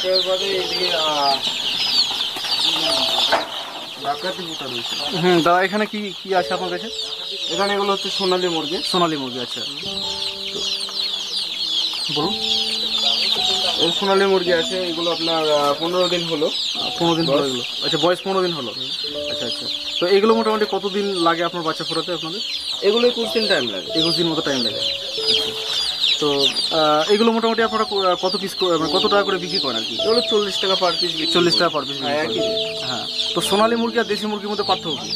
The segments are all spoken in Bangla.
এটার বাদে এদিকে ডাকাতি মোটা রয়েছে। দাদা এখানে কি কি আছে আপনার কাছে? এখানে এগুলো হচ্ছে সোনালী মুরগি। সোনালী মুরগি, আচ্ছা তো বলুন। এই সোনালী মুরগি আছে, এগুলো আপনার 15 দিন হলো। 15 দিন হলো এগুলো? আচ্ছা, বয়স 15 দিন হলো। আচ্ছা আচ্ছা, তো এগুলো মোটামুটি কতদিন লাগে আপনার বাচ্চা ফোটাতে আপনাদের? এগুলো 21 দিন টাইম লাগে। 21 দিন মতো টাইম লাগে। আচ্ছা, তো এগুলো মোটামুটি আপনারা কত পিস মানে কত টাকা করে বিক্রি করেন আর কি? এগুলো 40 টাকা পার পিস। 40 টাকা পার পিস। একই। হ্যাঁ, তো সোনালী মুরগি আর দেশি মুরগির মধ্যে পার্থক্য কি?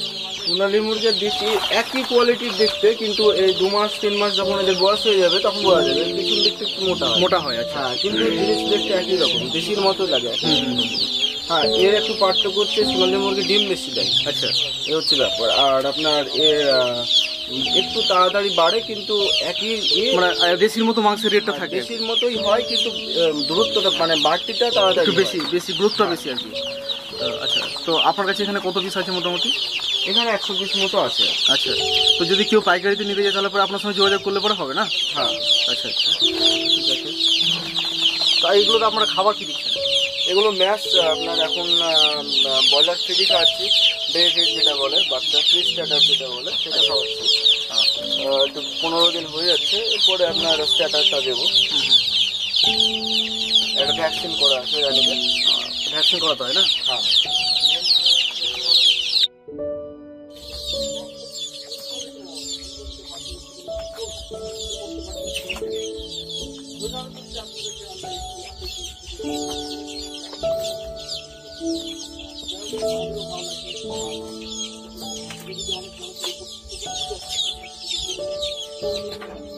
সোনালী মুরগি আর দেশি একই কোয়ালিটির দেখতে, কিন্তু এই 2 মাস 3 মাস যখন এদের বয়স হয়ে যাবে তখন বোঝা যাবে পিছন দেখতে একটু মোটা হয়। আচ্ছা, হ্যাঁ, কিন্তু জিনিস দেখতে একই রকম, দেশির মতো লাগে। হ্যাঁ, এর একটু পার্থক্য হচ্ছে সোনালী মুরগি ডিম বেশি দেয়। আচ্ছা, এ হচ্ছে ব্যাপার। আর আপনার এর একটু তাড়াতাড়ি বাড়ে, কিন্তু একই মানে দেশির মতো মাংসের রেটটা থাকে, দেশির মতোই হয়, কিন্তু দূরত্বটা মানে বাড়তিটা তাড়াতাড়ি একটু বেশি গ্রোথটা বেশি আর কি। আচ্ছা, তো আপনার কাছে এখানে কত পিস আছে মোটামুটি? এখানে 100 পিস মতো আছে। আচ্ছা, তো যদি কেউ পাইকারিতে নিতে যায় তাহলে পরে আপনার সঙ্গে যোগাযোগ করলে পরে হবে না? হ্যাঁ। আচ্ছা আচ্ছা, ঠিক আছে। তা এইগুলোতে আপনারা খাবার কি দিচ্ছেন? এগুলো ম্যাশ আপনার এখন ব্রয়লার ফ্রি খাওয়াচ্ছি, ডেভিড যেটা বলে, বাচ্চা ফ্রি স্ট্যাটাস যেটা বলে সেটা খাওয়াচ্ছি। তো 15 দিন হয়ে যাচ্ছে, এরপরে আপনার স্ট্যাটাসটা দেবো। একটা ভ্যাকসিন করা আছে, রানিকে ভ্যাকসিন করাতে হয় না? হ্যাঁ। Thank you.